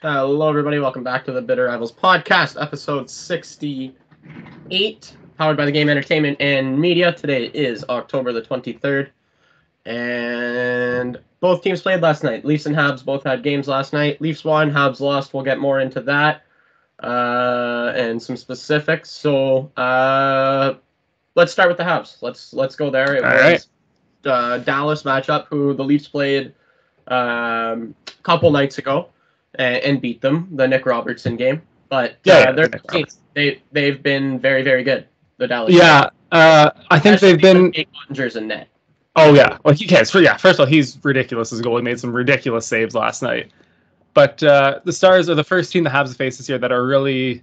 Hello, everybody. Welcome back to the Bitter Rivals podcast, episode 68, powered by the Game Entertainment and Media. Today is October the 23rd, and both teams played last night. Leafs and Habs both had games last night. Leafs won, Habs lost. We'll get more into that and some specifics. So let's start with the Habs. Let's go there. It was Dallas matchup, who the Leafs played a couple nights ago. And beat them, the Nick Robertson game. But they've been very, very good. The Dallas. Yeah, I think they've been Rangers in net. Oh yeah, well he can. First of all, he's ridiculous as a goal. He made some ridiculous saves last night. But the Stars are the first team the Habs have faced this year that are really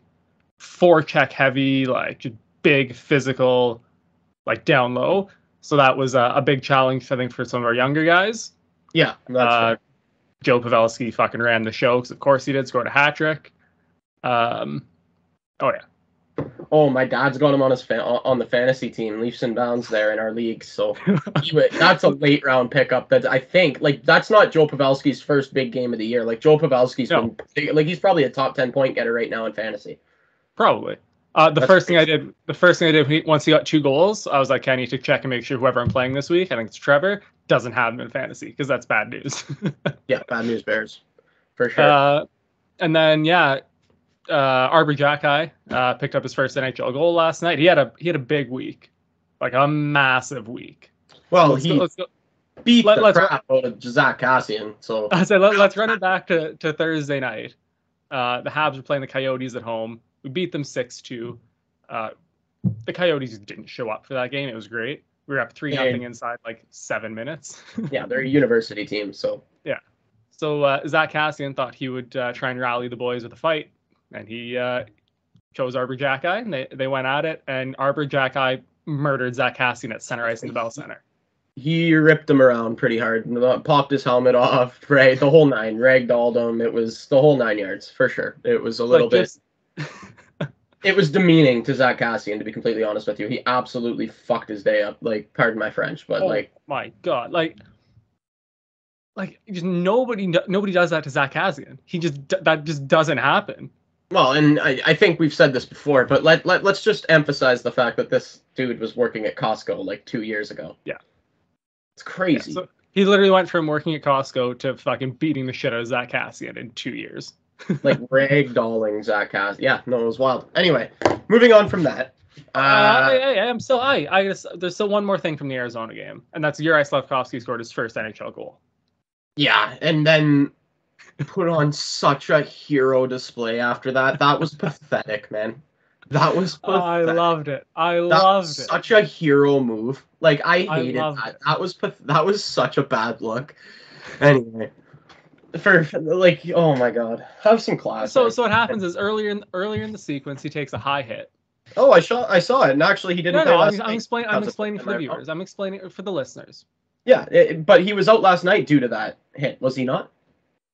forecheck heavy, like big physical, like down low. So that was a big challenge, I think, for some of our younger guys. Yeah, that's Joe Pavelski fucking ran the show, because of course he did, scored a hat trick. Oh my dad's got him on his on the fantasy team, Leafs and Bounds there in our league. So that's a late round pickup. That I think that's not Joe Pavelski's first big game of the year. Like Joe Pavelski's been he's probably a top 10 point getter right now in fantasy. Probably. The first thing I did once he got 2 goals, I was like, I need to check and make sure whoever I'm playing this week, I think it's Trevor, doesn't have him in fantasy, because that's bad news. Yeah, bad news bears, for sure. And then Arber Xhekaj picked up his first NHL goal last night. He had a big week, like a massive week. Well, let's beat the crap out of Zach Kassian. So I said let's run it back to Thursday night. The Habs were playing the Coyotes at home. We beat them 6-2. The Coyotes didn't show up for that game. It was great. We were up 3-0 inside like 7 minutes. Yeah, they're a university team, so. Yeah. So Zach Kassian thought he would try and rally the boys with a fight, and he chose Arber Xhekaj, and they went at it, and Arber Xhekaj murdered Zach Kassian at center ice in the Bell Center. He ripped him around pretty hard, popped his helmet off, right? The whole 9, ragdolled him. It was the whole 9 yards, for sure. It was a little bit... It was demeaning to Zach Kassian, to be completely honest with you. He absolutely fucked his day up. Like, pardon my French, but my God, like just nobody does that to Zach Kassian. That just doesn't happen. Well, and I think we've said this before, but let's just emphasize the fact that this dude was working at Costco like 2 years ago. Yeah, it's crazy. Yeah, so he literally went from working at Costco to fucking beating the shit out of Zach Kassian in 2 years. Like ragdolling Zach Kassian. Yeah, no, it was wild. Anyway, moving on from that. I'm still I guess there's still one more thing from the Arizona game, and that's Juraj Slafkovsky scored his first NHL goal. Yeah, and then put on such a hero display after that. That was pathetic, man. That was pathetic. I loved it. I loved it. Such a hero move. Like I hated that. That was such a bad look. Anyway. For oh my God, have some class. So what happens is earlier in the sequence he takes a high hit. Oh, I saw it, and actually he didn't. No, I'm explaining for the viewers. I'm explaining it for the listeners. Yeah, but he was out last night due to that hit, was he not?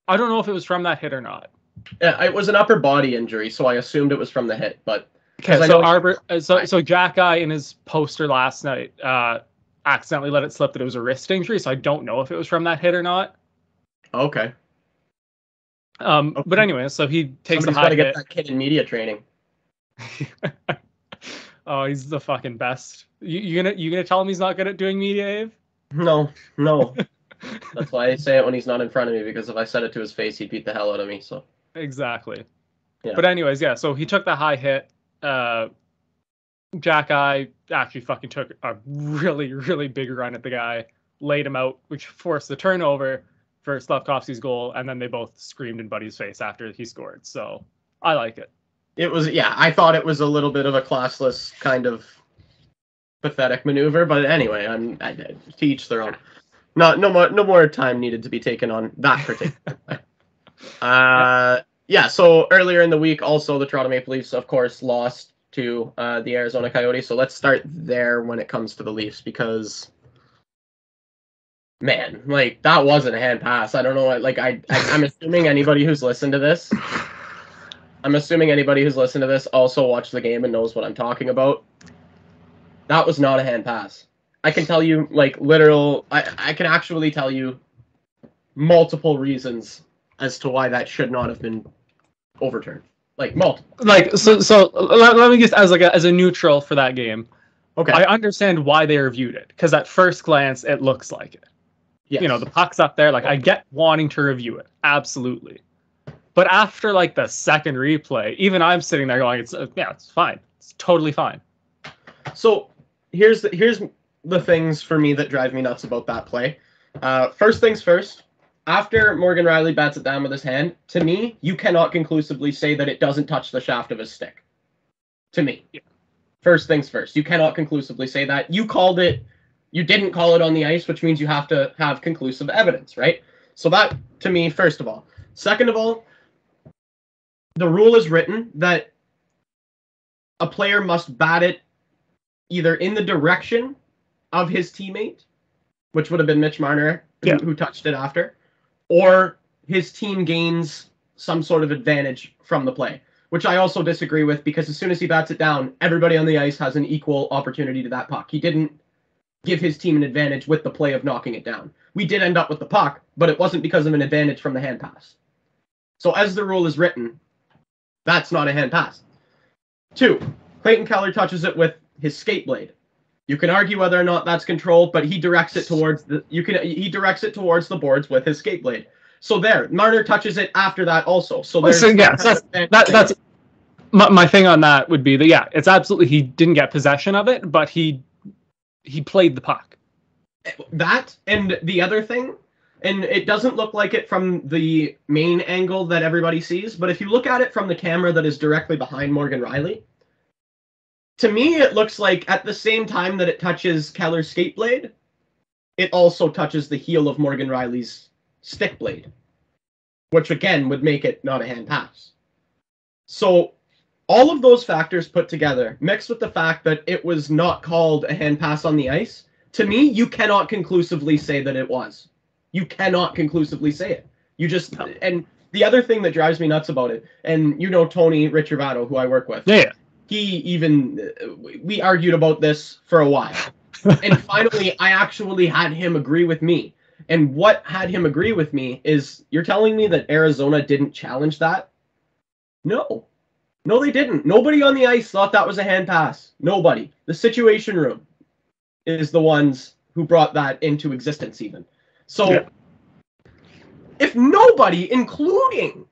I don't know if it was from that hit or not. Yeah, it was an upper body injury, so I assumed it was from the hit. But okay, so Xhekaj in his poster last night accidentally let it slip that it was a wrist injury, so I don't know if it was from that hit or not. Okay. But anyway, so he takes Somebody's a high hit. Get that kid in media training. Oh, he's the fucking best. You gonna tell him he's not good at doing media, Abe? No. That's why I say it when he's not in front of me, because if I said it to his face, he'd beat the hell out of me. So exactly. Yeah. But anyways, yeah. So he took the high hit. Xhekaj actually fucking took a really, really big run at the guy, laid him out, which forced the turnover for Slafkovsky's goal, and then they both screamed in Buddy's face after he scored. So I like it. It was, I thought it was a little bit of a classless kind of pathetic maneuver, but anyway, to each their own. No more time needed to be taken on that particular play. So earlier in the week, also the Toronto Maple Leafs, of course, lost to the Arizona Coyotes. So let's start there when it comes to the Leafs, because man, like, that wasn't a hand pass. I don't know. Like, I'm assuming anybody who's listened to this, also watched the game and knows what I'm talking about. That was not a hand pass. I can tell you, like, I can actually tell you multiple reasons as to why that should not have been overturned. Like multiple. Like so let me just as a neutral for that game. Okay. I understand why they reviewed it, because at first glance it looks like it. Yes. You know, the puck's up there. Like, I get wanting to review it, absolutely. But after like the second replay, even I'm sitting there going, "It's it's fine. It's totally fine." So here's the things for me that drive me nuts about that play. First things first. After Morgan Rielly bats it down with his hand, to me, you cannot conclusively say that it doesn't touch the shaft of his stick. To me. Yeah. First things first. You cannot conclusively say that. You called it. You didn't call it on the ice, which means you have to have conclusive evidence, right? So that, to me, first of all. Second of all, the rule is written that a player must bat it either in the direction of his teammate, which would have been Mitch Marner, who touched it after, or his team gains some sort of advantage from the play, which I also disagree with, because as soon as he bats it down, everybody on the ice has an equal opportunity to that puck. He didn't give his team an advantage with the play of knocking it down. We did end up with the puck, but it wasn't because of an advantage from the hand pass. So as the rule is written, that's not a hand pass. 2, Clayton Keller touches it with his skate blade. You can argue whether or not that's controlled, but he directs it towards the boards with his skate blade. So there, Marner touches it after that also. So there's that's my thing on that would be that it's absolutely, he didn't get possession of it, but he played the puck. That, and the other thing, and it doesn't look like it from the main angle that everybody sees, but if you look at it from the camera that is directly behind Morgan Rielly, to me it looks like at the same time that it touches Keller's skate blade, it also touches the heel of Morgan Rielly's stick blade, which again would make it not a hand pass. So all of those factors put together, mixed with the fact that it was not called a hand pass on the ice, to me, you cannot conclusively say that it was. You cannot conclusively say it. You just, and the other thing that drives me nuts about it, and you know Tony Ritrovato, who I work with. Yeah. We argued about this for a while. And finally, I actually had him agree with me. And what had him agree with me is, you're telling me that Arizona didn't challenge that? No. No, they didn't. Nobody on the ice thought that was a hand pass. Nobody. The Situation Room is the ones who brought that into existence even. So, if nobody, including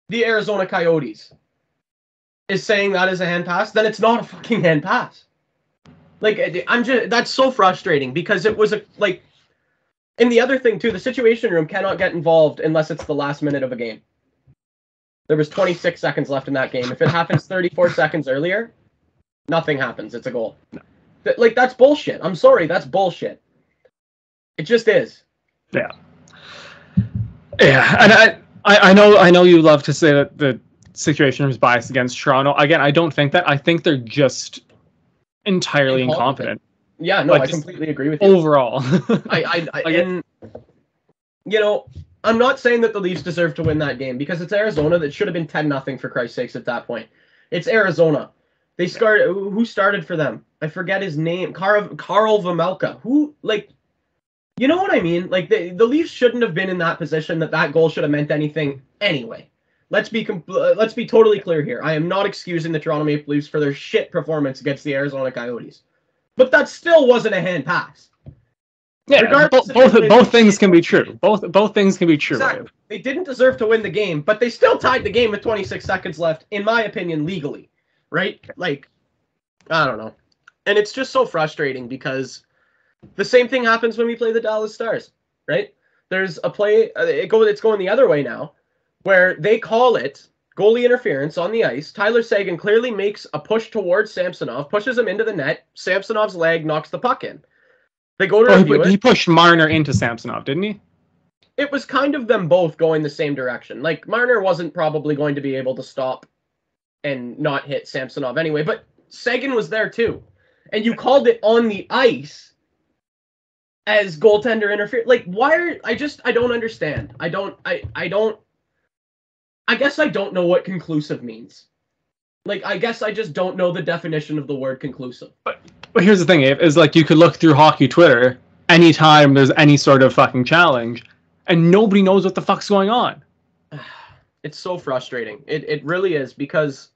the Arizona Coyotes, is saying that is a hand pass, then it's not a fucking hand pass. Like, that's so frustrating, because it was and the other thing too, the Situation Room cannot get involved unless it's the last minute of a game. There was 26 seconds left in that game. If it happens 34 seconds earlier, nothing happens. It's a goal. No. That's bullshit. I'm sorry, that's bullshit. It just is. Yeah. Yeah, and I know you love to say that the Situation Room is biased against Toronto. Again, I don't think that. I think they're just entirely incompetent. Yeah, no, I completely agree with you. Overall. And, you know, I'm not saying that the Leafs deserve to win that game, because it's Arizona. That should have been 10-0 for Christ's sakes at that point. It's Arizona. They started. Who started for them? I forget his name. Karl Vejmelka. Who, you know what I mean? The Leafs shouldn't have been in that position. That goal should have meant anything anyway. Let's be totally clear here. I am not excusing the Toronto Maple Leafs for their shit performance against the Arizona Coyotes, but that still wasn't a hand pass. Yeah, both things can be true. Both things can be true. Exactly. They didn't deserve to win the game, but they still tied the game with 26 seconds left, in my opinion, legally. Right? I don't know. And it's just so frustrating, because the same thing happens when we play the Dallas Stars, right? There's a play, it's going the other way now, where they call it goalie interference on the ice. Tyler Seguin clearly makes a push towards Samsonov, pushes him into the net. Samsonov's leg knocks the puck in. They go to review it. He pushed Marner into Samsonov, didn't he? It was kind of them both going the same direction. Marner wasn't probably going to be able to stop and not hit Samsonov anyway, but Seguin was there too. And you called it on the ice as goaltender interference. Why I don't understand. I guess I don't know what conclusive means. I guess I just don't know the definition of the word conclusive. But here's the thing, Abe, is you could look through hockey Twitter anytime there's any sort of fucking challenge, and nobody knows what the fuck's going on. It's so frustrating. It really is, because,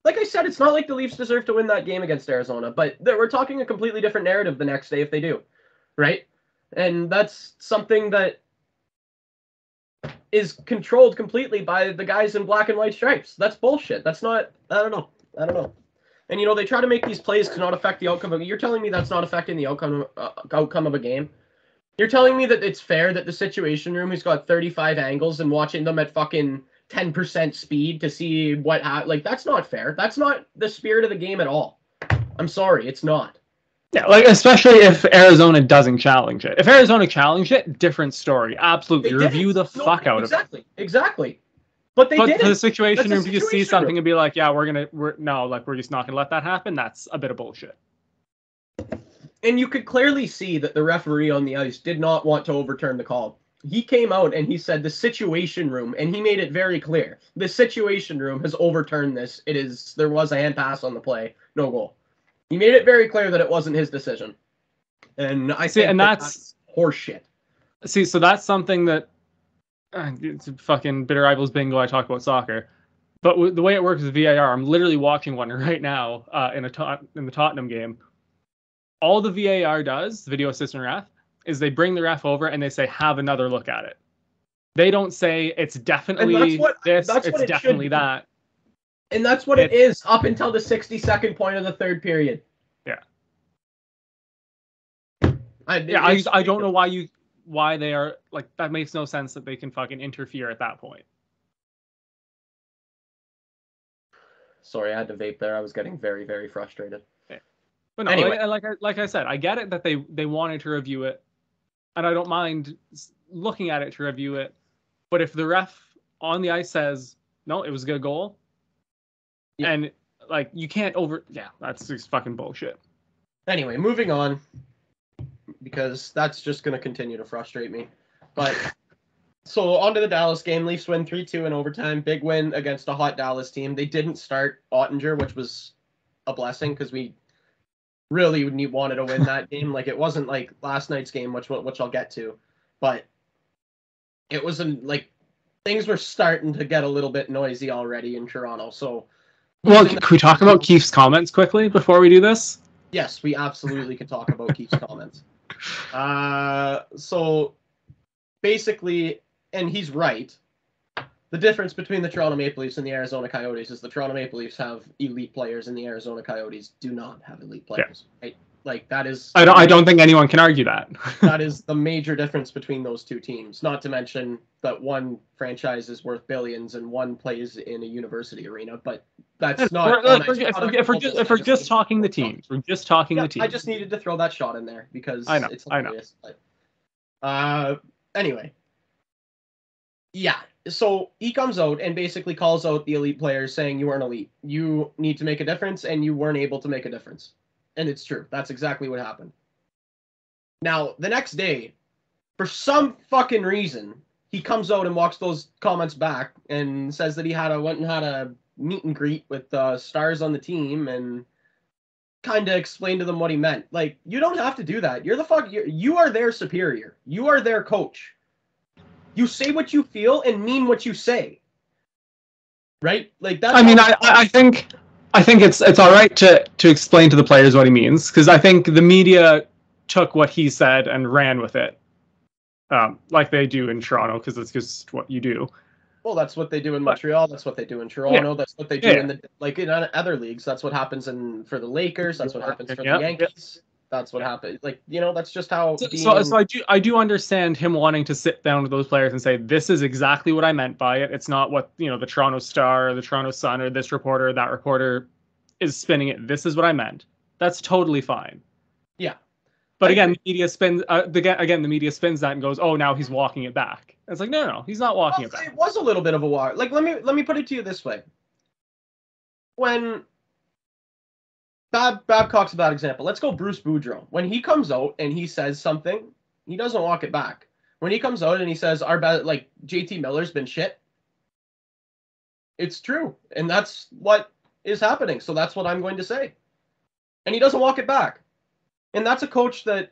like I said, it's not like the Leafs deserve to win that game against Arizona, but we're talking a completely different narrative the next day if they do, right? And that's something that is controlled completely by the guys in black and white stripes. That's bullshit. That's not, I don't know. And, they try to make these plays to not affect the outcome of, you're telling me that's not affecting the outcome of a game? You're telling me that it's fair that the Situation Room has got 35 angles and watching them at fucking 10% speed to see what like, that's not fair. That's not the spirit of the game at all. I'm sorry, it's not. Yeah, like, especially if Arizona doesn't challenge it. If Arizona challenged it, different story. Absolutely. Review the fuck out of it. Exactly. But didn't. For the Situation Room to just see something and be like, yeah, we're just not going to let that happen, that's a bit of bullshit. And you could clearly see that the referee on the ice did not want to overturn the call. He came out and he said the Situation Room, and he made it very clear. The Situation Room has overturned this. There was a hand pass on the play, no goal. He made it very clear that it wasn't his decision. And I think that's horseshit. See, so that's something that it's a fucking bitter rivals bingo. I talk about soccer, but the way it works with VAR, I'm literally watching one right now in the Tottenham game. All the VAR does, the video assistant ref, is they bring the ref over and they say, have another look at it. They don't say it's definitely it's definitely that. And that's what it is up until the 62nd point of the third period. Yeah. I don't know why they are, like, that makes no sense that they can fucking interfere at that point. Sorry, I had to vape there. I was getting very, very frustrated. Yeah. But no, anyway. like I said, I get it that they wanted to review it, and I don't mind looking at it to review it. But if the ref on the ice says, no, it was a good goal, yeah. And, like, you can't that's just fucking bullshit. Anyway, moving on, because that's just going to continue to frustrate me. But, so on to the Dallas game. Leafs win 3-2 in overtime. Big win against a hot Dallas team. They didn't start Ottinger, which was a blessing, because we really wanted to win that game. Like, it wasn't like last night's game, which I'll get to, but it wasn't like things were starting to get a little bit noisy already in Toronto. So, well, can we talk about Keith's comments quickly before we do this? Yes, we absolutely can talk about Keith's comments. So basically, and he's right, the difference between the Toronto Maple Leafs and the Arizona Coyotes is the Toronto Maple Leafs have elite players and the Arizona Coyotes do not have elite players. Yeah. Right? Like, that is... I don't think anyone can argue that. That is the major difference between those two teams. Not to mention that one franchise is worth billions and one plays in a university arena, but that's not... If we're just talking the teams. We're just talking the teams. I just needed to throw that shot in there because it's hilarious. I know. Anyway. Yeah. So he comes out and basically calls out the elite players saying you weren't elite. You need to make a difference, and you weren't able to make a difference. And it's true. That's exactly what happened. Now, the next day, for some fucking reason, he comes out and walks those comments back and says that he went and had a meet and greet with stars on the team and kind of explained to them what he meant. Like, you don't have to do that. You are their superior. You are their coach. You say what you feel and mean what you say. Right? Like, that's... I think it's all right to explain to the players what he means, because I think the media took what he said and ran with it, like they do in Toronto, because it's just what you do. Well, that's what they do in Montreal. That's what they do in Toronto. Yeah. That's what they do in other leagues. That's what happens for the Lakers. That's what happens for the Yankees. Yeah. That's what happened. Like, that's just how... So I do understand him wanting to sit down with those players and say, this is exactly what I meant by it. It's not what, the Toronto Star or the Toronto Sun or this reporter or that reporter is spinning it. This is what I meant. That's totally fine. Yeah. But again, the media spins that and goes, oh, now he's walking it back. It's like, no, he's not walking it back. It was a little bit of a walk. Like, let me put it to you this way. When... Babcock's a bad example. Let's go Bruce Boudreau. When he comes out and he says something, he doesn't walk it back. When he comes out and he says, JT Miller's been shit, it's true. And that's what is happening. So that's what I'm going to say. And he doesn't walk it back. And that's a coach that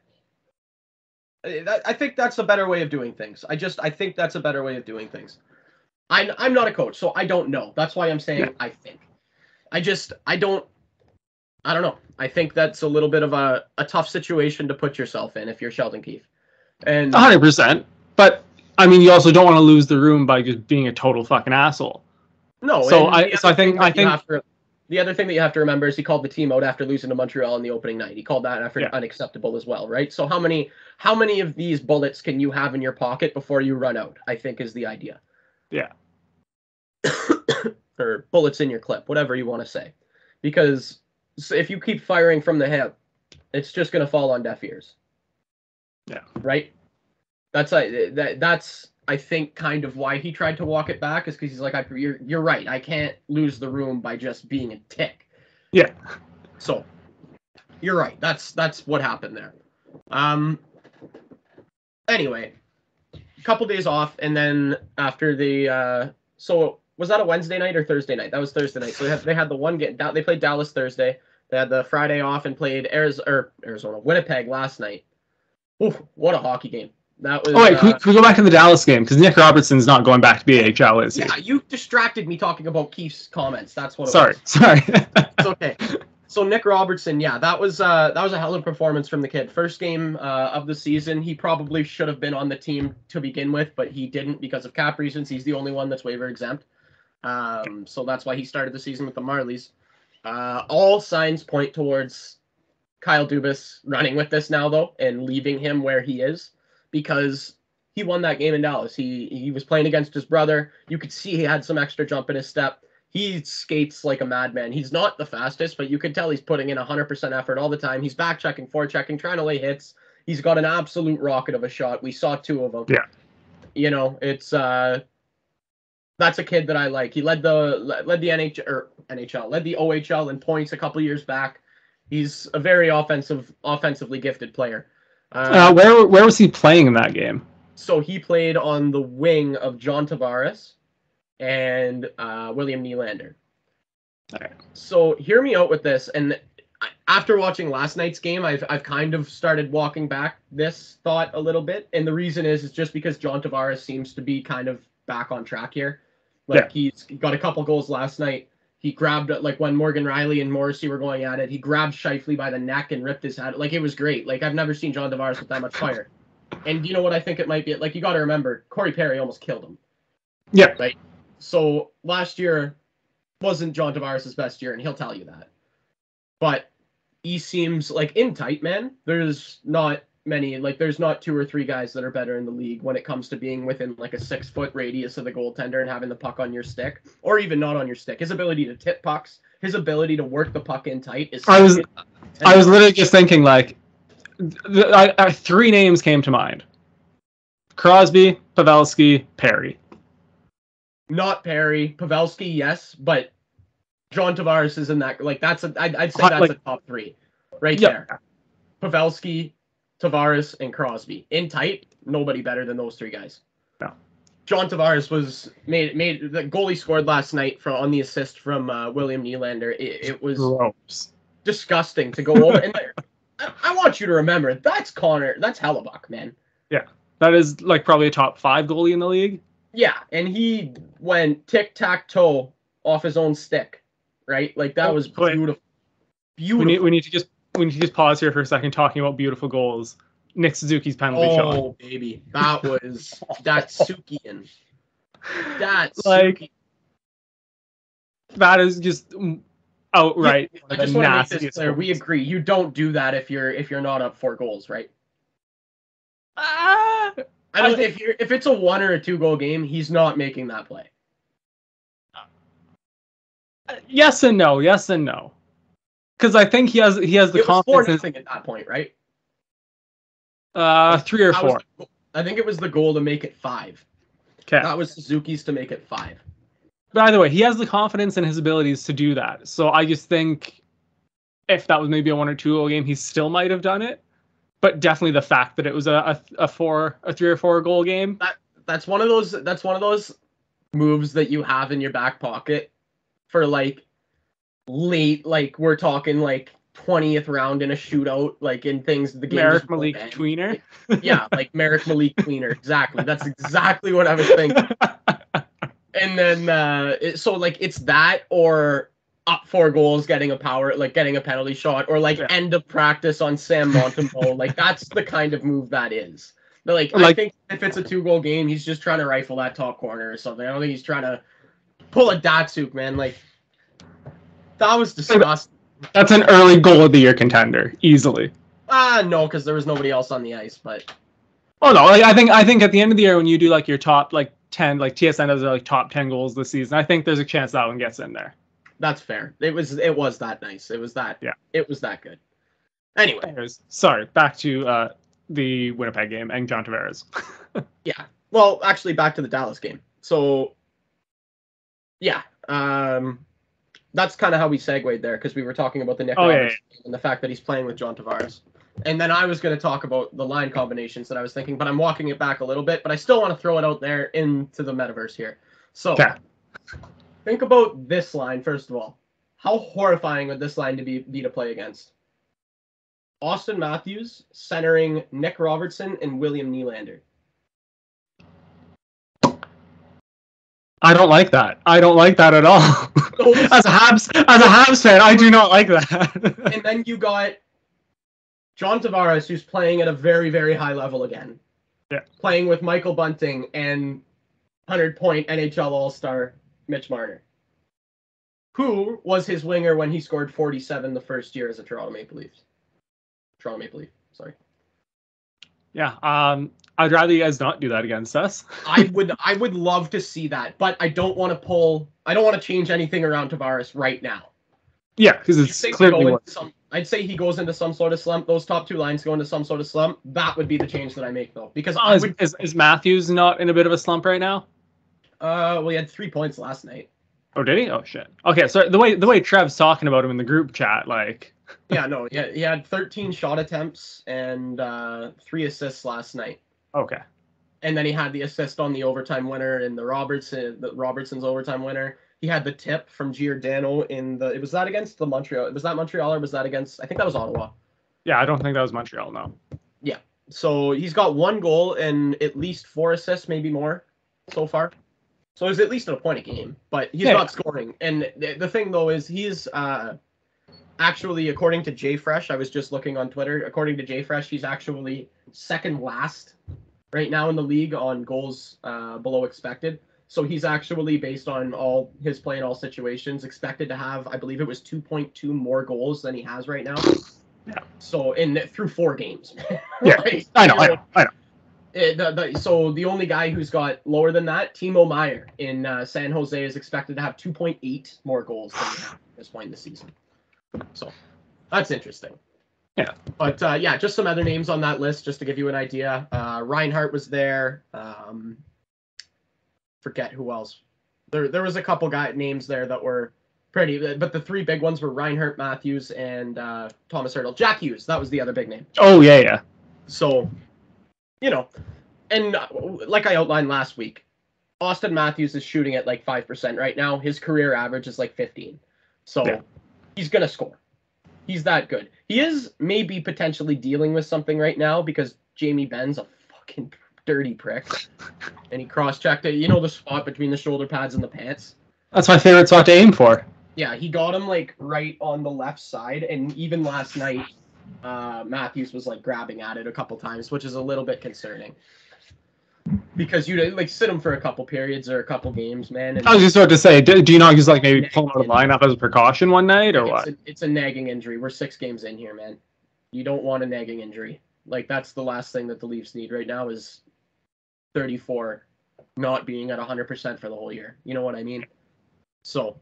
I think that's a better way of doing things. I think that's a better way of doing things. I'm not a coach, so I don't know. That's why I'm saying I think. I don't know. I think that's a little bit of a tough situation to put yourself in if you're Sheldon Keefe. And 100%. But I mean, you also don't want to lose the room by just being a total fucking asshole. No. So I think the other thing that you have to remember is he called the team out after losing to Montreal in the opening night. He called that after unacceptable as well, right? So how many of these bullets can you have in your pocket before you run out? I think is the idea. Yeah. Or bullets in your clip, whatever you want to say, because if you keep firing from the hip, it's just going to fall on deaf ears. Yeah. Right. That's I think kind of why he tried to walk it back is because he's like, you're right. I can't lose the room by just being a tick. Yeah. So you're right. That's what happened there. Anyway, a couple days off, and then after the so was that a Wednesday night or Thursday night? That was Thursday night. So they had the one game. They played Dallas Thursday. They had the Friday off and played Arizona, Winnipeg last night. Ooh, what a hockey game. That was. Oh wait, can we go back to the Dallas game? Because Nick Robertson's not going back to BHL, is he? Yeah, you distracted me talking about Keefe's comments. That's what. Sorry. It's okay. So Nick Robertson, yeah, that was a hell of a performance from the kid. First game of the season. He probably should have been on the team to begin with, but he didn't because of cap reasons. He's the only one that's waiver exempt. So that's why he started the season with the Marlies. All signs point towards Kyle Dubas running with this now, though, and leaving him where he is, because he won that game in Dallas. He was playing against his brother. You could see he had some extra jump in his step. He skates like a madman. He's not the fastest, but you could tell he's putting in 100% effort all the time. He's back-checking, forechecking, trying to lay hits. He's got an absolute rocket of a shot. We saw two of them. Yeah. You know, it's that's a kid that I like. He led the NHL, led the OHL in points a couple years back. He's a very offensively gifted player. Where was he playing in that game? So he played on the wing of John Tavares and William Nylander. Okay. So hear me out with this. And after watching last night's game, I've kind of started walking back this thought a little bit. And the reason is just because John Tavares seems to be kind of back on track here. Like, he's got a couple goals last night. He grabbed, like, when Morgan Riley and Morrissey were going at it, he grabbed Scheifele by the neck and ripped his head. Like, it was great. Like, I've never seen John Tavares with that much fire. And you know what I think it might be? Like, you got to remember, Corey Perry almost killed him. Yeah. Right? So last year wasn't John Tavares' best year, and he'll tell you that. But he seems like in tight, man. There's not many, like, there's not two or three guys that are better in the league when it comes to being within like a 6-foot radius of the goaltender and having the puck on your stick, or even not on your stick. His ability to tip pucks, his ability to work the puck in tight is. I was literally just thinking, like, three names came to mind: Crosby, Pavelski, Perry. Not Perry, Pavelski, yes, but John Tavares is in that. Like, I'd say that's a top three right there. Pavelski, Tavares, and Crosby. In tight, nobody better than those three guys. No. John Tavares was made the goal he scored last night on the assist from William Nylander. It was gross, disgusting to go over. And I want you to remember, that's Hellebuck, man. Yeah, that is like probably a top 5 goalie in the league. Yeah, and he went tic-tac-toe off his own stick, right? Like, that was beautiful. Beautiful. We need to just pause here for a second talking about beautiful goals. Nick Suzuki's penalty shot. Oh, baby. That was Datsukian. That's like, that is just outright. I just want to make this clear. We agree. You don't do that if you're not up 4 goals, right? If it's a 1 or a 2 goal game, he's not making that play. Yes and no. Yes and no. Because I think he has the confidence. 4-0 at that point, right? 3 or 4. I think it was the goal to make it 5. Okay. That was Suzuki's to make it 5. But either way, he has the confidence in his abilities to do that. So I just think if that was maybe a 1 or 2 goal game, he still might have done it. But definitely the fact that it was a 3 or 4 goal game. That's one of those moves that you have in your back pocket for, like, late, like, we're talking like 20th round in a shootout, like in things the game. Merrick Malik tweener. Yeah, like Merrick Malik tweener. Exactly. That's exactly what I was thinking. And then so like it's that or up 4 goals, getting a penalty shot, or like end of practice on Sam Montembeault. Like that's the kind of move that is. But like I think if it's a 2-goal game, he's just trying to rifle that top corner or something. I don't think he's trying to pull a Datsuk, man. Like that was disgusting. That's an early goal of the year contender, easily. No, because there was nobody else on the ice. But oh no, like, I think at the end of the year when you do like your top like 10, like TSN does like top 10 goals this season, I think there's a chance that one gets in there. That's fair. It was that nice. It was that good. Anyway. Anyways, sorry, back to the Winnipeg game and John Tavares. Yeah. Well, actually back to the Dallas game. So yeah. That's kind of how we segued there, because we were talking about the Nick Roberts and the fact that he's playing with John Tavares. And then I was going to talk about the line combinations that I was thinking, but I'm walking it back a little bit. But I still want to throw it out there into the metaverse here. So think about this line, first of all. How horrifying would this line be to play against? Austin Matthews centering Nick Robertson and William Nylander. I don't like that. I don't like that at all. As a Habs fan, I do not like that. And then you got John Tavares, who's playing at a very, very high level again. Yeah. Playing with Michael Bunting and 100-point NHL All-Star Mitch Marner, who was his winger when he scored 47 the first year as a Toronto Maple Leaf, sorry. Yeah, I'd rather you guys not do that against us. I would love to see that, but I don't want to change anything around Tavares right now. Yeah, because it's clearly I'd say he goes into some sort of slump. Those top 2 lines go into some sort of slump. That would be the change that I make, though. Because is Matthews not in a bit of a slump right now? Well, he had 3 points last night. Oh, did he? Oh, shit. Okay, so the way Trev's talking about him in the group chat, like... Yeah, no, he had 13 shot attempts and 3 assists last night. Okay. And then he had the assist on the overtime winner and the Robertson's overtime winner. He had the tip from Giordano was that against the Montreal? Was that Montreal or was that against, I think that was Ottawa. Yeah, I don't think that was Montreal, no. Yeah. So he's got 1 goal and at least 4 assists, maybe more so far. So he's at least at a point a game, but he's not scoring. And the thing though is he's actually, according to JFresh, I was just looking on Twitter, according to JFresh, he's actually second last right now in the league on goals below expected. So he's actually, based on all his play in all situations, expected to have, I believe it was 2.2 more goals than he has right now. Yeah. So through 4 games. Yeah, right? I know. So the only guy who's got lower than that, Timo Meier in San Jose, is expected to have 2.8 more goals than he had at this point in the season. So that's interesting. Yeah. But just some other names on that list just to give you an idea. Reinhart was there. Forget who else. There was a couple names there that were pretty, but the 3 big ones were Reinhart, Matthews, and Thomas Hertl. Jack Hughes, that was the other big name. Oh, yeah. So, and like I outlined last week, Austin Matthews is shooting at like 5% right now. His career average is like 15. So he's going to score. He's that good. He is maybe potentially dealing with something right now because Jamie Benn's a fucking dirty prick. And he cross-checked it. The spot between the shoulder pads and the pants? That's my favorite spot to aim for. Yeah, he got him like right on the left side. And even last night, Matthews was like grabbing at it a couple times, which is a little bit concerning. Because you like sit him for a couple periods or a couple games, man. And I was just about to say, do you not just like maybe pull him out of the lineup as a precaution one night or what? It's a nagging injury. We're 6 games in here, man. You don't want a nagging injury. Like that's the last thing that the Leafs need right now is 34 not being at 100% for the whole year. You know what I mean? So,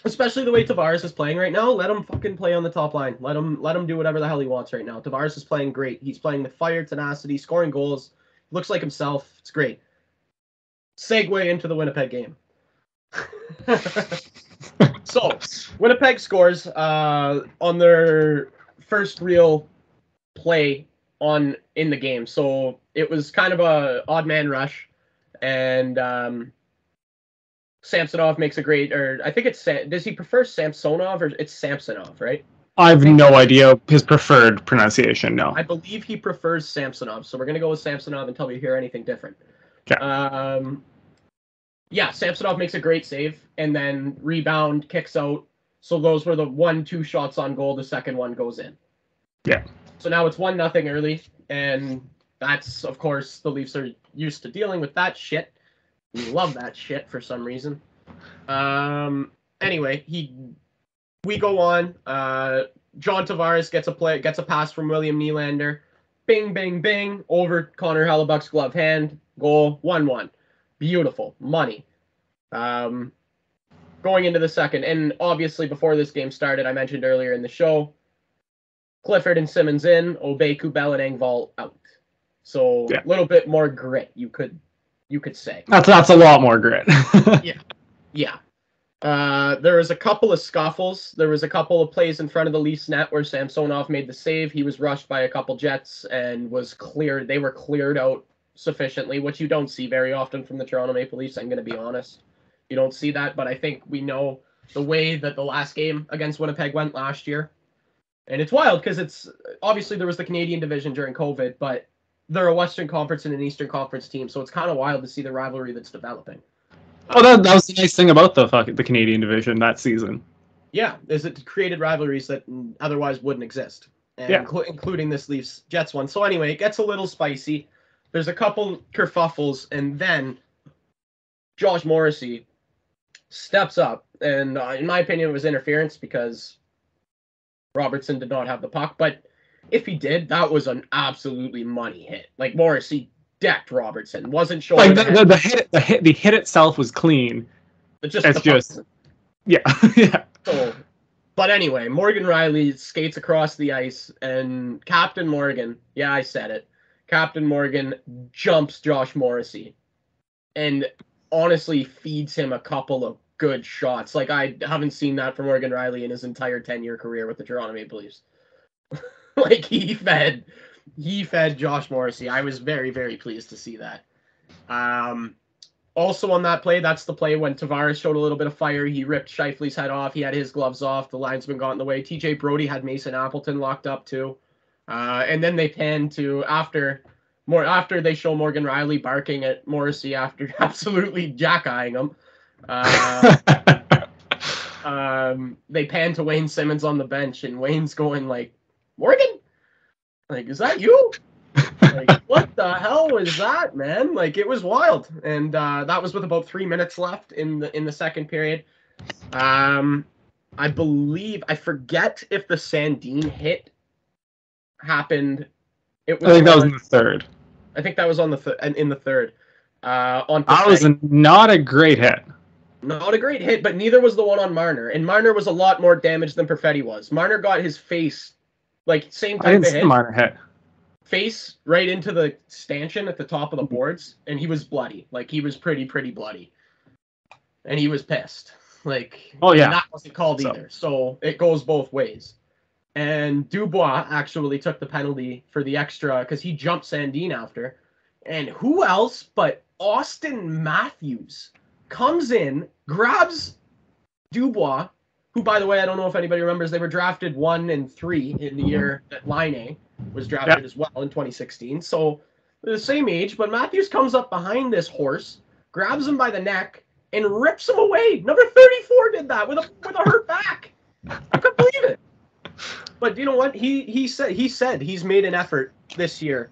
especially the way Tavares is playing right now, let him fucking play on the top line. Let him do whatever the hell he wants right now. Tavares is playing great. He's playing with fire, tenacity, scoring goals. Looks like himself. It's great. Segue into the Winnipeg game. So, Winnipeg scores on their first real play in the game. So, it was kind of a odd man rush. And Samsonov makes a great, or I think it's, does he prefer Samsonov or it's Samsonov, right? I have no idea his preferred pronunciation, no. I believe he prefers Samsonov, so we're going to go with Samsonov until we hear anything different. Okay. Yeah, Samsonov makes a great save, and then rebound, kicks out. So those were the 1-2 shots on goal. The second one goes in. Yeah. So now it's 1-0 early, and that's, of course, the Leafs are used to dealing with that shit. We love that shit for some reason. Anyway, we go on. John Tavares gets a pass from William Nylander. Bing, bing, bing. Over Connor Hellebuck's glove hand. Goal. 1-1. Beautiful. Money. Going into the second, and obviously before this game started, I mentioned earlier in the show, Clifford and Simmons in, Obey, Kubel, and Engvall out. So a little bit more grit, you could say. That's a lot more grit. Yeah. There was a couple of scuffles. There was a couple of plays in front of the Leafs net where Samsonov made the save. He was rushed by a couple Jets and was cleared. They were cleared out sufficiently, which you don't see very often from the Toronto Maple Leafs. I'm going to be honest. You don't see that, but I think we know the way that the last game against Winnipeg went last year. And it's wild because it's obviously there was the Canadian division during COVID, but they're a Western Conference and an Eastern Conference team, so it's kind of wild to see the rivalry that's developing. Oh, that was the nice thing about the Canadian division that season. Yeah, is it created rivalries that otherwise wouldn't exist, and including this Leafs-Jets one. So anyway, it gets a little spicy. There's a couple kerfuffles, and then Josh Morrissey steps up, and in my opinion, it was interference because Robertson did not have the puck, but if he did, that was an absolutely money hit. Like, Morrissey decked Robertson, wasn't sure. Like the hit itself was clean. Yeah. So, but anyway, Morgan Riley skates across the ice, and Captain Morgan, yeah, I said it, Captain Morgan jumps Josh Morrissey, and honestly feeds him a couple of good shots. Like, I haven't seen that from Morgan Riley in his entire 10-year career with the Toronto Maple Leafs. Like, he fed Josh Morrissey. I was very, very pleased to see that. Also on that play, that's the play when Tavares showed a little bit of fire. He ripped Scheifele's head off. He had his gloves off. The linesman got in the way. TJ Brody had Mason Appleton locked up too. And then they pan to after they show Morgan Riley barking at Morrissey after absolutely jack-eyeing him. They pan to Wayne Simmons on the bench, and Wayne's going like, "Morgan? Like, is that you? Like, what the hell was that, man?" Like, it was wild. And that was with about 3 minutes left in the second period. I forget if the Sandin hit happened. I think that was in the third. I think that was on in the third. On that was not a great hit. Not a great hit, but neither was the one on Marner. And Marner was a lot more damaged than Perfetti was. Marner got his face, like, same type of hit. Marner hit. Face right into the stanchion at the top of the boards, and he was bloody. Like, he was pretty bloody. And he was pissed. Like, oh yeah, that wasn't called either. So it goes both ways. And Dubois actually took the penalty for the extra because he jumped Sandin after. And who else but Austin Matthews comes in, grabs Dubois, who, by the way, I don't know if anybody remembers, they were drafted 1 and 3 in the year that Laine was drafted as well in 2016. So they're the same age, but Matthews comes up behind this horse, grabs him by the neck, and rips him away. Number 34 did that with a hurt back. I couldn't believe it. But you know what? He said he's made an effort this year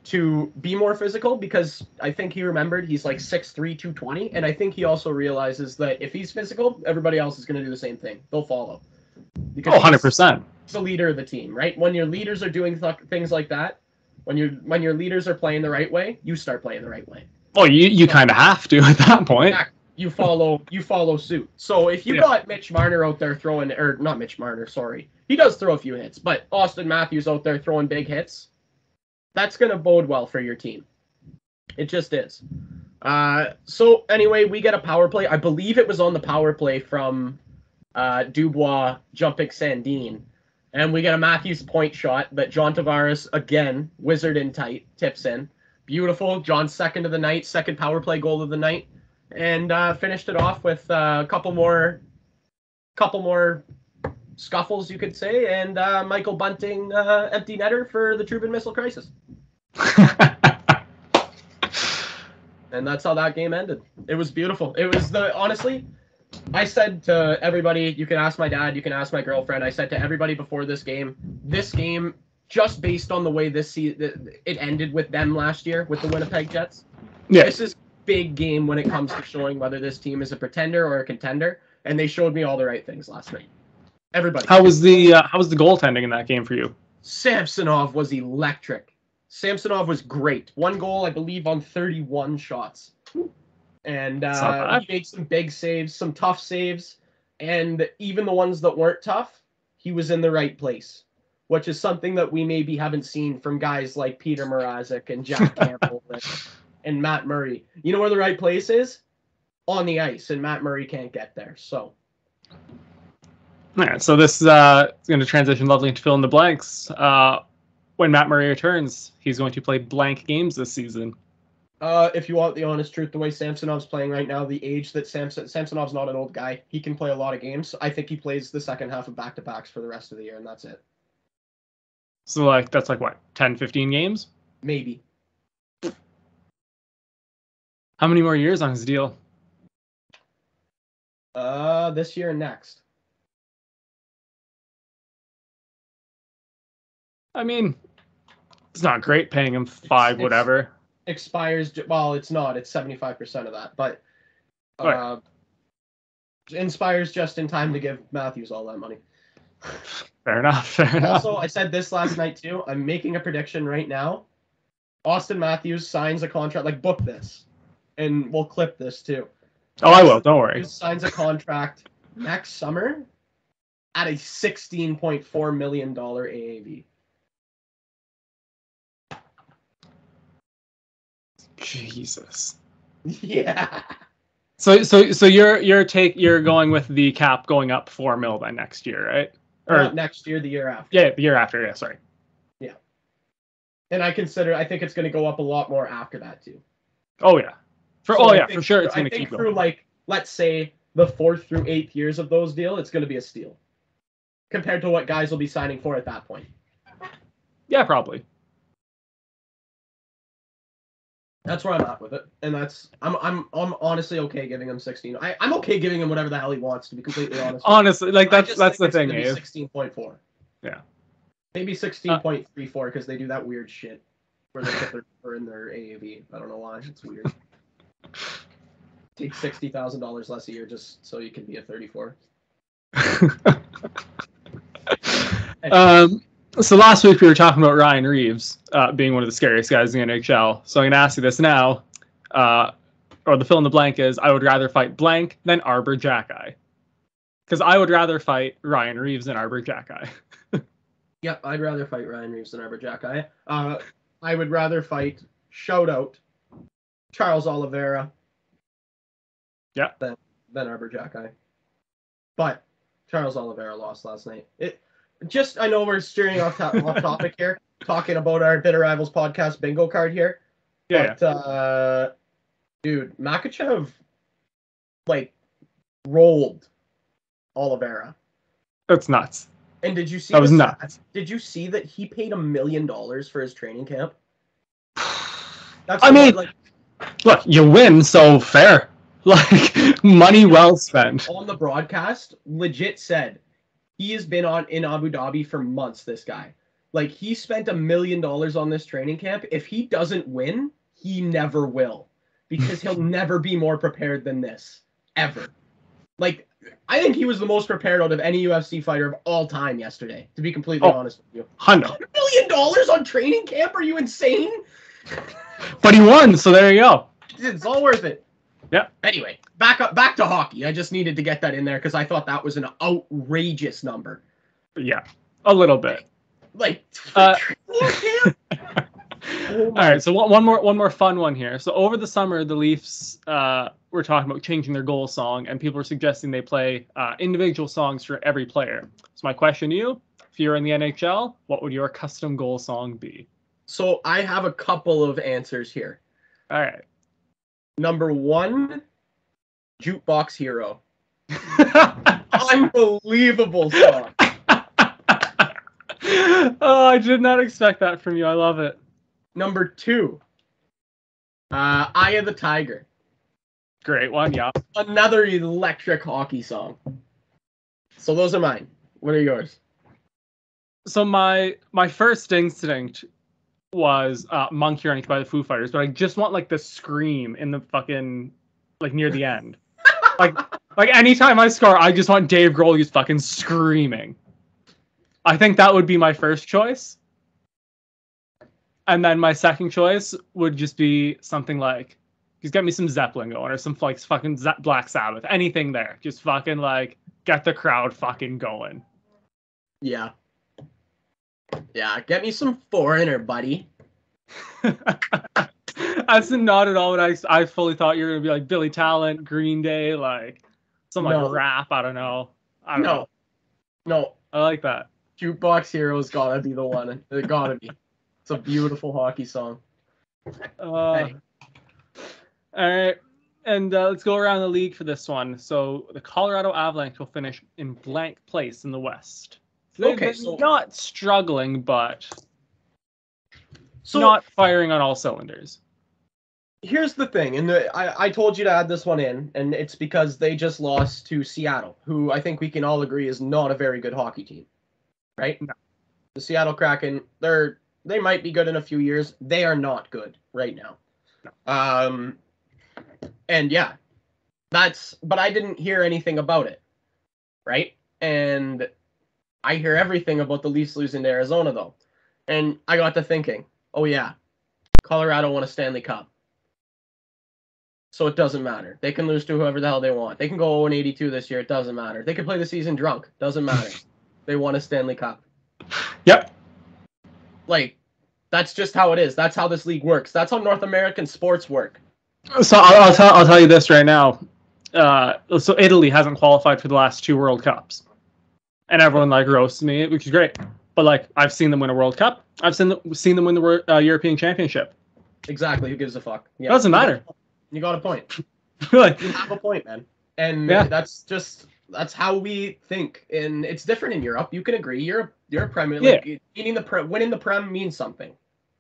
to be more physical, because I think he remembered he's like 6'3", 220, and I think he also realizes that if he's physical, everybody else is going to do the same thing. They'll follow. Because 100%. He's the leader of the team, right? When your leaders are doing things like that, when your leaders are playing the right way, you start playing the right way. Well, you kind of have to at that point. You follow suit. So if you got Mitch Marner out there throwing, or not Mitch Marner, sorry, he does throw a few hits, but Austin Matthews out there throwing big hits, that's going to bode well for your team. It just is. So anyway, we get a power play. I believe it was on the power play from Dubois jumping Sandin. And we get a Matthews point shot that John Tavares, again, wizard in tight, tips in. Beautiful. John's second of the night, second power play goal of the night. And finished it off with a couple more scuffles, you could say, and Michael Bunting empty netter for the Truman Missile Crisis. And that's how that game ended. It was beautiful. It was honestly, I said to everybody, you can ask my dad, you can ask my girlfriend, I said to everybody before this game, just based on the way it ended with them last year with the Winnipeg Jets, this is a big game when it comes to showing whether this team is a pretender or a contender, and they showed me all the right things last night. Everybody. How was the goaltending in that game for you? Samsonov was electric. Samsonov was great. 1 goal, I believe, on 31 shots. And he made some big saves, some tough saves, and even the ones that weren't tough, he was in the right place, which is something that we maybe haven't seen from guys like Peter Mrazek and Jack Campbell and Matt Murray. You know where the right place is? On the ice, and Matt Murray can't get there. So, all right, so this is going to transition lovely into fill in the blanks. When Matt Murray returns, he's going to play blank games this season. If you want the honest truth, the way Samsonov's playing right now, the age that Samsonov's not an old guy. He can play a lot of games. I think he plays the second half of back-to-backs for the rest of the year, and that's it. So, that's what, 10, 15 games? Maybe. How many more years on his deal? This year and next. I mean, it's not great paying him whatever. Expires, well, it's not. It's 75% of that, but expires just in time to give Matthews all that money. Fair enough. Also, I said this last night too. I'm making a prediction right now. Austin Matthews signs a contract. Book this, and we'll clip this too. Oh, I will. Don't worry. He signs a contract next summer at a $16.4 million AAV. Jesus. Yeah. So you're going with the cap going up $4 million by next year, right? Or not next year, the year after. Yeah, the year after. Yeah, sorry. Yeah. And I think it's going to go up a lot more after that too. Oh yeah. For sure, it's going to keep going. Through let's say the 4th through 8th years of those deals, it's going to be a steal compared to what guys will be signing for at that point. Yeah, probably. That's where I'm at with it, and I'm honestly okay giving him 16. I'm okay giving him whatever the hell he wants, to be completely honest. Honestly, that's the thing, Abe. 16.4. Yeah. Maybe 16.34 because they do that weird shit where they put their number in their AAV. I don't know why. It's weird. Take $60,000 less a year just so you can be a 34. So last week we were talking about Ryan Reeves being one of the scariest guys in the NHL. So I'm going to ask you this now, or the fill in the blank is, I would rather fight blank than Arber Xhekaj. Because I would rather fight Ryan Reeves than Arber Xhekaj. Yeah, I'd rather fight Ryan Reeves than Arber Xhekaj. I would rather fight, shout out, Charles Oliveira. Yeah. Than Arber Xhekaj. But Charles Oliveira lost last night. I know we're steering off topic here, talking about our Bitter Rivals podcast bingo card here. Yeah. But, dude, Makachev, rolled Oliveira. That's nuts. And did you see that was nuts? Did you see that he paid $1 million for his training camp? Look, you win, so fair. Money well spent. On the broadcast, legit said, he has been in Abu Dhabi for months, this guy. He spent $1 million on this training camp. If he doesn't win, he never will. Because he'll never be more prepared than this. Ever. I think he was the most prepared out of any UFC fighter of all time yesterday, to be completely honest with you. $100 million on training camp? Are you insane? But he won, so there you go. It's all worth it. Yeah. Anyway, back to hockey. I just needed to get that in there because I thought that was an outrageous number. Yeah, a little bit. All right, so one more fun one here. So over the summer, the Leafs were talking about changing their goal song, and people were suggesting they play individual songs for every player. So my question to you, if you're in the NHL, what would your custom goal song be? So I have a couple of answers here. All right. Number 1, Jukebox Hero. Unbelievable song. Oh, I did not expect that from you. I love it. Number 2, Eye of the Tiger. Great one, yeah. Another electric hockey song. So those are mine. What are yours? So my first instinct was Monkey Wrench by the Foo Fighters, but I just want like the scream in the fucking like near the end. like anytime I score, I just want Dave Grohl just fucking screaming. I think that would be my first choice. And then my second choice would just be something like, just get me some Zeppelin going or some like fucking Black Sabbath, anything there. Just fucking like get the crowd fucking going. Yeah. Yeah, get me some Foreigner, buddy. That's not at all what I fully thought you were gonna be like Billy Talent, Green Day, like some like rap. I don't know. No. I like that. Jukebox Hero's gotta be the one. It gotta be. It's a beautiful hockey song. All right, and let's go around the league for this one. So the Colorado Avalanche will finish in blank place in the West. Okay, so not struggling, but so not firing on all cylinders. Here's the thing, and I told you to add this one in, and it's because they just lost to Seattle, who I think we can all agree is not a very good hockey team, right? No. The Seattle Kraken, they might be good in a few years. They are not good right now. No. And yeah, but I didn't hear anything about it, right? And I hear everything about the Leafs losing to Arizona, though. And I got to thinking, oh yeah, Colorado won a Stanley Cup. So it doesn't matter. They can lose to whoever the hell they want. They can go 0-82 this year. It doesn't matter. They can play the season drunk. Doesn't matter. They won a Stanley Cup. Yep. Like, that's just how it is. That's how this league works. That's how North American sports work. So I'll tell you this right now. So Italy hasn't qualified for the last 2 World Cups, and everyone like roasts me, which is great. But like, I've seen them win a World Cup. I've seen them win the European Championship. Exactly. Who gives a fuck? Yeah. Doesn't matter. You got a point. Like, you have a point, man. And that's how we think. And it's different in Europe. You can agree. You're a Premier League. Yeah. Winning the Prem means something.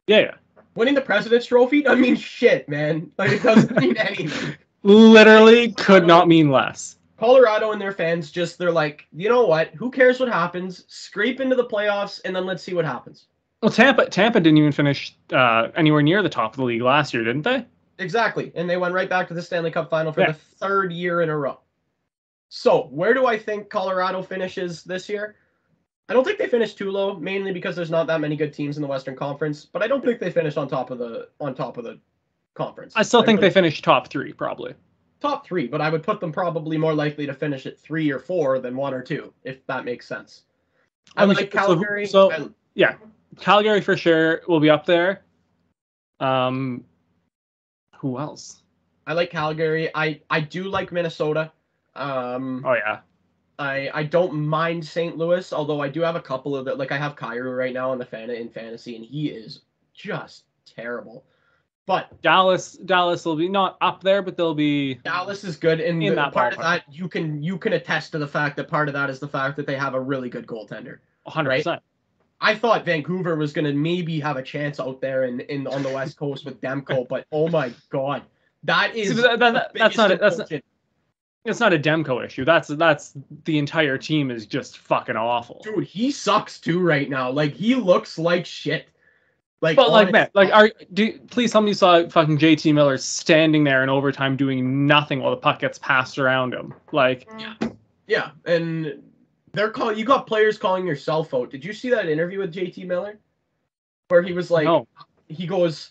Yeah. Winning the President's Trophy doesn't mean shit, man. Like, it doesn't mean anything. Literally could not mean less. Colorado and their fans they're like, you know what? Who cares what happens? Scrape into the playoffs, and then let's see what happens. Well, Tampa didn't even finish anywhere near the top of the league last year, didn't they? Exactly. And they went right back to the Stanley Cup final for the 3rd year in a row. So, where do I think Colorado finishes this year? I don't think they finished too low, mainly because there's not that many good teams in the Western Conference, but I don't think they finished on top of the conference. I still think they finished top 3, probably. Top 3, but I would put them probably more likely to finish at 3 or 4 than 1 or 2, if that makes sense. I like Calgary. Yeah, Calgary for sure will be up there. Who else? I like Calgary. I do like Minnesota. Oh yeah. I don't mind St. Louis, although I do have a couple of it. Like, I have Kyrou right now in fantasy, and he is just terrible. But Dallas will be not up there, but they'll be. Dallas is good, and in that part of that you can attest to the fact that part of that is the fact that they have a really good goaltender. 100%. Right? I thought Vancouver was going to maybe have a chance out there on the West Coast with Demko, but oh my god, that is that's not a Demko issue. That's the entire team is just fucking awful. Dude, he sucks too right now. Like, he looks like shit. Like, but like, man, like, please tell me you saw fucking JT Miller standing there in overtime doing nothing while the puck gets passed around him. Like, yeah, and you got players calling your cell phone. Did you see that interview with JT Miller? Where he was like, no. He goes,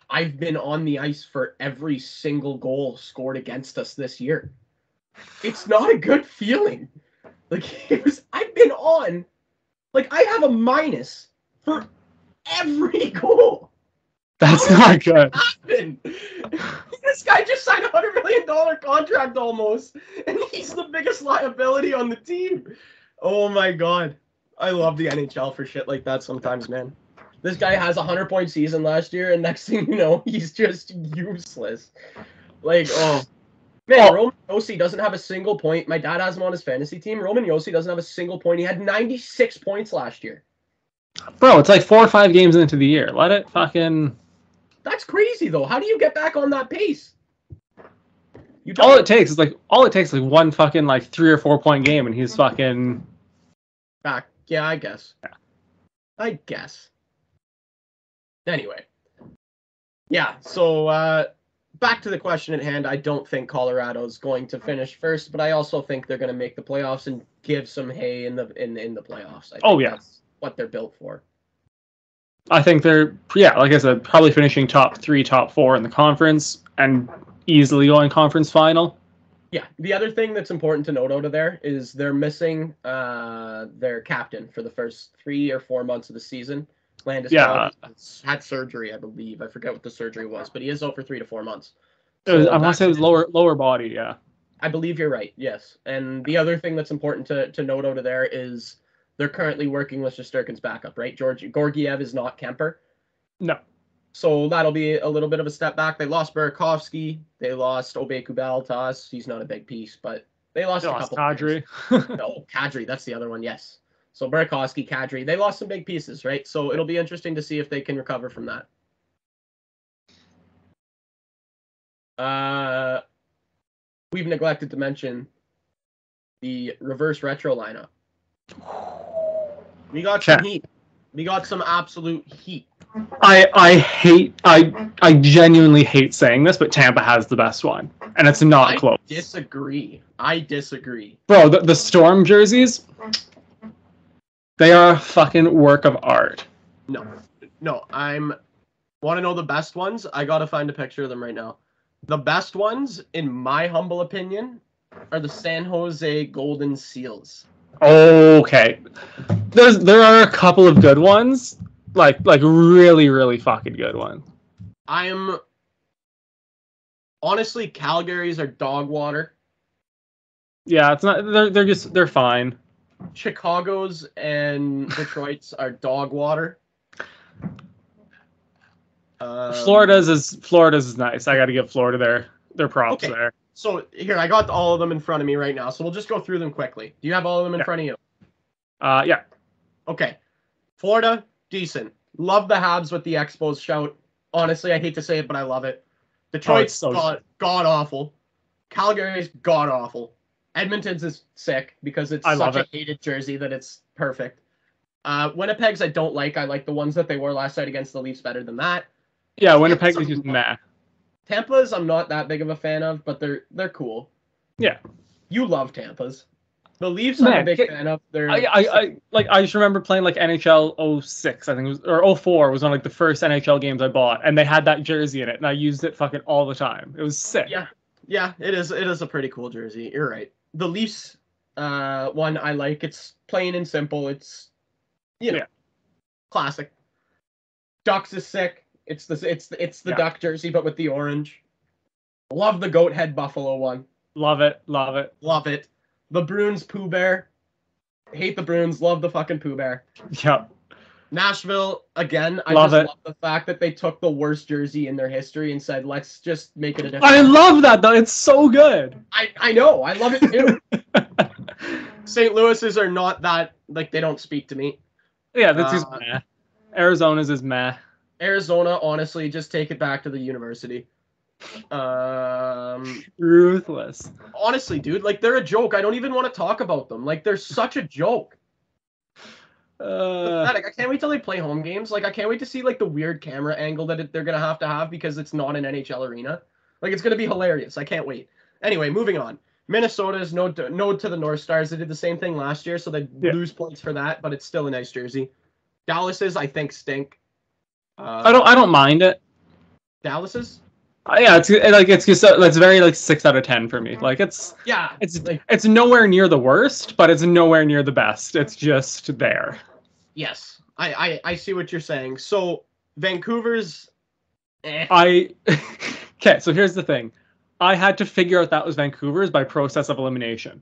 I've been on the ice for every single goal scored against us this year. It's not a good feeling. Like, I've been on, like, I have a minus for every goal. That's not good. This guy just signed a $100 million contract almost, and he's the biggest liability on the team. Oh my god. I love the NHL for shit like that sometimes, man. This guy has a 100-point season last year, and next thing you know, he's just useless. Like, Roman Josi doesn't have a single point. My dad has him on his fantasy team. Roman Josi doesn't have a single point. He had 96 points last year. Bro, it's like 4 or 5 games into the year. Let it fucking... That's crazy, though. How do you get back on that pace? All it takes is like one fucking like 3 or 4 point game, and he's fucking back. Yeah, I guess. Yeah. I guess. Anyway. Yeah, so back to the question at hand. I don't think Colorado's going to finish first, but I also think they're going to make the playoffs and give some hay in the playoffs. I think that's what they're built for. I think they're, like I said, probably finishing top 3, top 4 in the conference and easily going conference final. Yeah, the other thing that's important to note out of there is they're missing their captain for the first 3 or 4 months of the season. Landeskog had surgery, I believe. I forget what the surgery was, but he is out for 3 to 4 months. So I want to say it was lower body, yeah. I believe you're right, yes. And the other thing that's important to note out of there is they're currently working with Shesterkin's backup, right? Gorgiev is not Kemper. No. So that'll be a little bit of a step back. They lost Burakovsky. They lost Obey-Kubel to us. He's not a big piece, but they lost a couple. Kadri. No, Kadri, that's the other one, yes. So Burakovsky, Kadri, they lost some big pieces, right? So it'll be interesting to see if they can recover from that. We've neglected to mention the reverse retro lineup. We got some heat. We got some absolute heat. I genuinely hate saying this, but Tampa has the best one, and it's not close. I disagree. Bro, the Storm jerseys, they are a fucking work of art. No, want to know the best ones? I gotta find a picture of them right now. The best ones, in my humble opinion, are the San Jose Golden Seals. Okay, there are a couple of good ones, like really, really fucking good ones. Honestly, Calgary's are dog water. Yeah, it's not. They're fine. Chicago's and Detroit's are dog water. Florida's is nice. I got to give Florida their props there. So here, I got all of them in front of me right now. So we'll just go through them quickly. Do you have all of them in front of you? Yeah. Okay. Florida, decent. Love the Habs with the Expos shout. Honestly, I hate to say it, but I love it. Detroit's god awful. Calgary's god awful. Edmonton's is sick because it's such a hated jersey that it's perfect. Winnipeg's I don't like. I like the ones that they wore last night against the Leafs better than that. Yeah, Winnipeg is just meh. Tampa's I'm not that big of a fan of, but they're cool. Yeah. You love Tampa's. The Leafs I'm a big fan of. I just remember playing like NHL 06, I think it was, or 04 was one of like the first NHL games I bought, and they had that jersey in it, and I used it fucking all the time. It was sick. Yeah, it is a pretty cool jersey. You're right. The Leafs one I like. It's plain and simple. It's classic. Ducks is sick. It's the duck jersey, but with the orange. Love the goat head buffalo one. Love it. The Bruins Pooh Bear. Hate the Bruins. Love the fucking Pooh Bear. Yep. Nashville, again, I love the fact that they took the worst jersey in their history and said, let's just make it a different. I love that, though. It's so good. I know. I love it, too. St. Louis's are not that, like, they don't speak to me. Yeah, that's just meh. Arizona's is meh. Arizona, honestly, just take it back to the university. Ruthless. Honestly, dude, like, they're a joke. I don't even want to talk about them. Like, they're such a joke. Pathetic. I can't wait till they play home games. Like, I can't wait to see, like, the weird camera angle that they're going to have because it's not an NHL arena. Like, it's going to be hilarious. I can't wait. Anyway, moving on. Minnesota's node to the North Stars. They did the same thing last year, so they lose points for that, but it's still a nice jersey. Dallas's, I think, stink. I don't mind it. Dallas's? Yeah, it's very like 6 out of 10 for me. Like it's nowhere near the worst, but it's nowhere near the best. It's just there. Yes, I see what you're saying. So Vancouver's. Okay, so here's the thing. I had to figure out that was Vancouver's by process of elimination.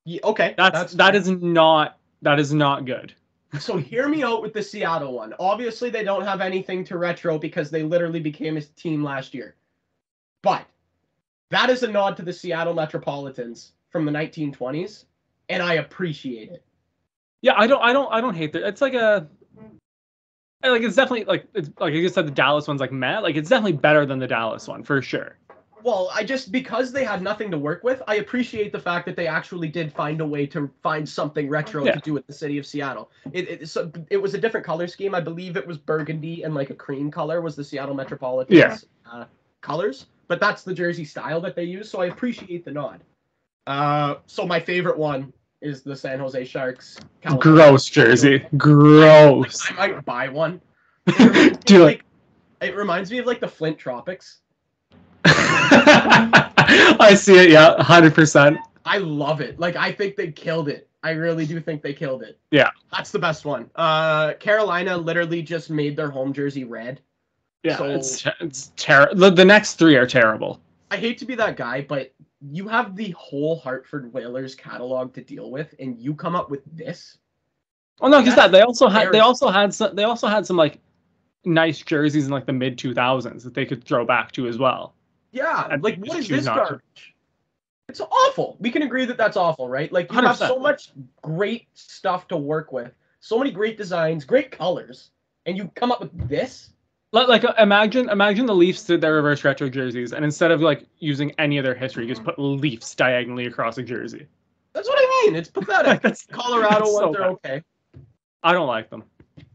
Yeah, okay, that is not good. So hear me out with the Seattle one. Obviously, they don't have anything to retro because they literally became a team last year. But that is a nod to the Seattle Metropolitans from the 1920s, and I appreciate it. Yeah, I don't hate that. It's like Like it's definitely like you said, the Dallas one's like meh. Like it's definitely better than the Dallas one for sure. Well, because they had nothing to work with, I appreciate the fact that they actually did find a way to find something retro to do with the city of Seattle. It was a different color scheme. I believe it was burgundy and like a cream color was the Seattle Metropolitans colors, but that's the jersey style that they use. So I appreciate the nod. So my favorite one is the San Jose Sharks. California. Gross jersey. Gross. I might buy one. It reminds me of like the Flint Tropics. I see it, yeah, 100%. I love it. Like, I think they killed it. I really do think they killed it. Yeah. That's the best one. Carolina literally just made their home jersey red. Yeah, so, it's terrible. The next three are terrible. I hate to be that guy, but you have the whole Hartford Whalers catalog to deal with, and you come up with this? Well, no, because they also had some like nice jerseys in like the mid 2000s that they could throw back to as well. Yeah, and like what is this garbage? It's awful. We can agree that that's awful, right? Like you 100%. Have so much great stuff to work with, so many great designs, great colors, and you come up with this. Like imagine the Leafs did their reverse retro jerseys, and instead of like using any of their history, you just put Leafs diagonally across a jersey. That's what I mean. It's pathetic. Colorado ones are okay. I don't like them.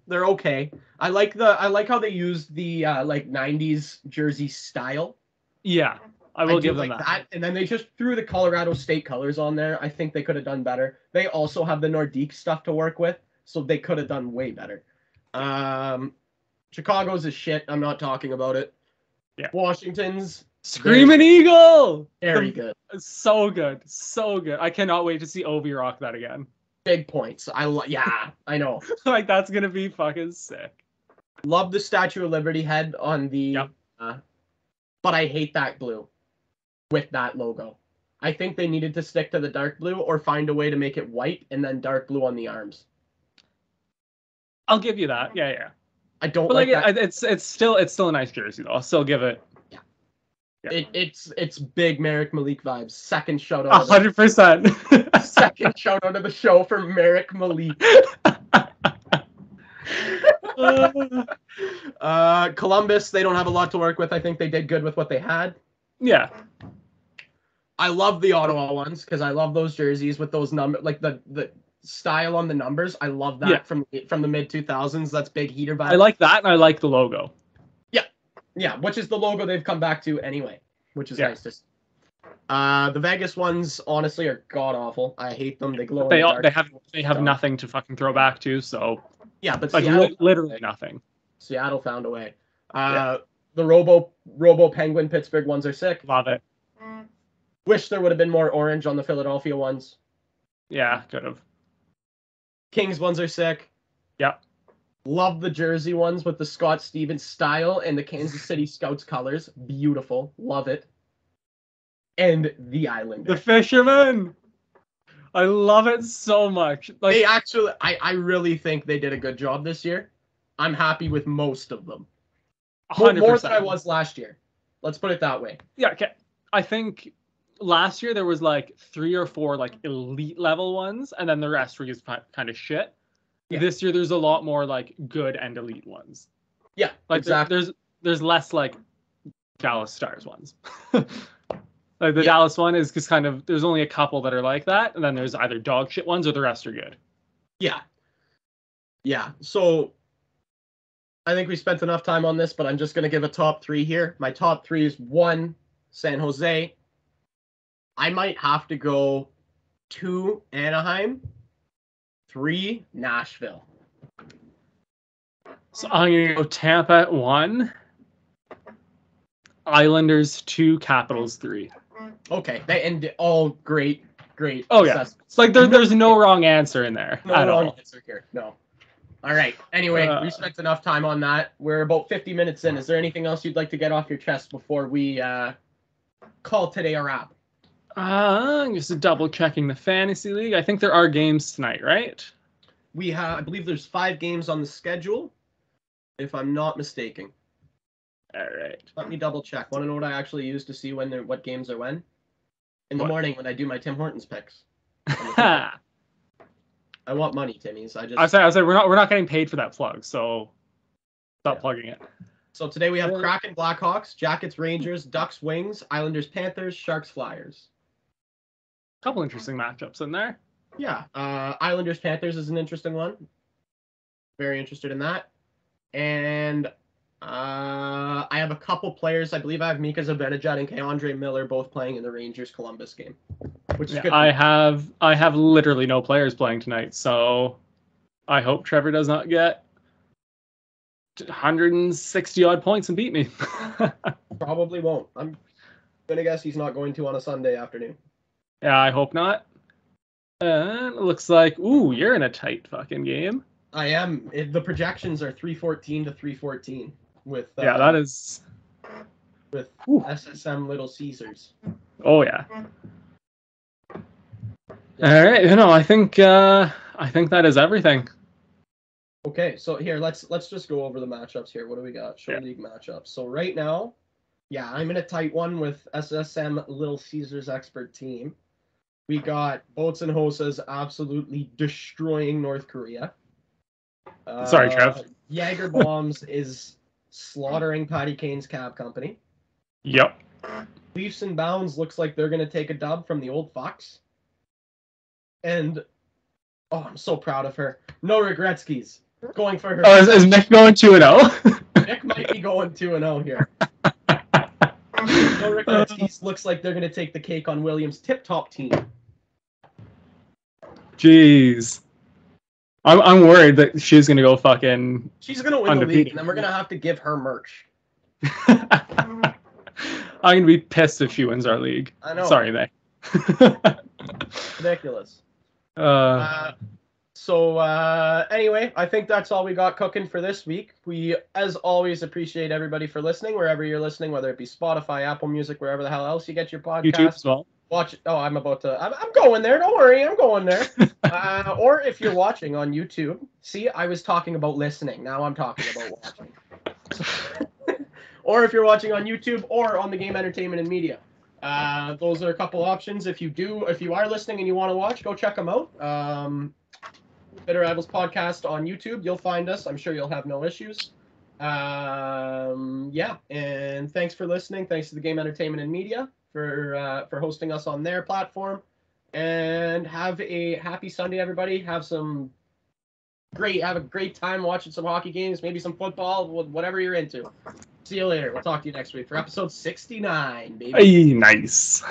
They're okay. I like how they use the like 90s jersey style. Yeah, I will give them that. And then they just threw the Colorado state colors on there. I think they could have done better. They also have the Nordique stuff to work with, so they could have done way better. Chicago's is shit. I'm not talking about it. Yeah. Washington's Screaming Eagle. Very good. So good. So good. I cannot wait to see Ovi rock that again. Big points. I know. Like that's gonna be fucking sick. Love the Statue of Liberty head on the but I hate that blue with that logo. I think they needed to stick to the dark blue or find a way to make it white and then dark blue on the arms. I'll give you that. Yeah. I don't like that. It's still a nice jersey though. I'll still give it. Yeah. It's big Merrick Malik vibes. Second shout out. 100%. Second shout out of the show for Merrick Malik. Columbus, they don't have a lot to work with. I think they did good with what they had. Yeah. I love the Ottawa ones because I love those jerseys with those numbers, like the style on the numbers. I love that from the mid 2000s. That's big heater vibe. I like that, and I like the logo. Yeah, which is the logo they've come back to anyway, which is nice to see. The Vegas ones honestly are god awful. I hate them. They glow. They have nothing to fucking throw back to. So yeah, but like literally nothing. Seattle found a way. The Robo Penguin Pittsburgh ones are sick. Love it. Wish there would have been more orange on the Philadelphia ones. Yeah, could have. Kings ones are sick. Yep. Love the jersey ones with the Scott Stevens style and the Kansas City Scouts colors. Beautiful. Love it. And the Islander. The Fisherman. I love it so much. Like they actually, I really think they did a good job this year. I'm happy with most of them. 100%. More than I was last year. Let's put it that way. Yeah, okay. I think last year there was like 3 or 4 like elite level ones, and then the rest were just kind of shit. Yeah. This year there's a lot more like good and elite ones. Yeah, like exactly. There's less like Dallas Stars ones. Like the Dallas one is just kind of, there's only a couple that are like that, and then there's either dog shit ones or the rest are good. Yeah. So I think we spent enough time on this, but I'm just going to give a top 3 here. My top 3 is 1, San Jose. I might have to go 2, Anaheim. 3, Nashville. So I'm going to go Tampa at 1. Islanders 2, Capitals 3. Okay, they end all great. Oh yeah, it's like there's no wrong answer in there. No wrong answer here. No. All right. Anyway, we spent enough time on that. We're about 50 minutes in. Is there anything else you'd like to get off your chest before we call today a wrap? Just double checking the fantasy league. I think there are games tonight, right? I believe there's 5 games on the schedule, if I'm not mistaken. All right. Let me double check. Want to know what I actually use to see what games are when? In the morning when I do my Tim Hortons picks. I want money, Timmy's. I say we're not getting paid for that plug, so stop plugging it. So today we have Kraken Blackhawks, Jackets Rangers, Ducks Wings, Islanders Panthers, Sharks Flyers. Couple interesting matchups in there. Yeah, Islanders Panthers is an interesting one. Very interested in that. And I have a couple players. I believe I have Mika Zibanejad and Keandre Miller both playing in the Rangers Columbus game, which is good. I have literally no players playing tonight, so I hope Trevor does not get 160 odd points and beat me. Probably won't. I'm gonna guess he's not going to on a Sunday afternoon. Yeah, I hope not. And it looks like, ooh, you're in a tight fucking game. I am. The projections are 314 to 314 with that is with SSM Little Caesars. Oh yeah. All right, I think that is everything. Okay, so here let's just go over the matchups here. What do we got? Show league matchups. So right now, I'm in a tight one with SSM Little Caesars expert team. We got Boats and Hosas absolutely destroying North Korea. Sorry, Trev. Jaeger Bombs is slaughtering Patty Kane's cab company. Yep. Leafs and Bounds looks like they're going to take a dub from the old Fox. And, I'm so proud of her. No Regretskis. Going for her. Oh, is Mick going 2-0? Mick might be going 2-0 here. No Regretskis looks like they're going to take the cake on Williams' tip-top team. Jeez. I'm worried that she's going to go fucking She's going to win undefeated. The league, and then we're going to have to give her merch. I'm going to be pissed if she wins our league. I know. Sorry, Mick. Ridiculous. Anyway, I think that's all we got cooking for this week. We, as always, appreciate everybody for listening, wherever you're listening, whether it be Spotify, Apple Music, wherever the hell else you get your podcast. YouTube as well. Watch. Oh, I'm going there. Don't worry, I'm going there. Or if you're watching on YouTube, see, I was talking about listening. Now I'm talking about watching. Or if you're watching on YouTube or on the Game Entertainment and Media. Those are a couple options. If you are listening and you want to watch, go check them out. Bitter Rivals Podcast on YouTube. You'll find us. I'm sure you'll have no issues. And thanks for listening. Thanks to the Game Entertainment and Media for hosting us on their platform. And have a happy Sunday, everybody. Have a great time watching some hockey games, maybe some football, whatever you're into. See you later. We'll talk to you next week for episode 69, baby. Hey, nice.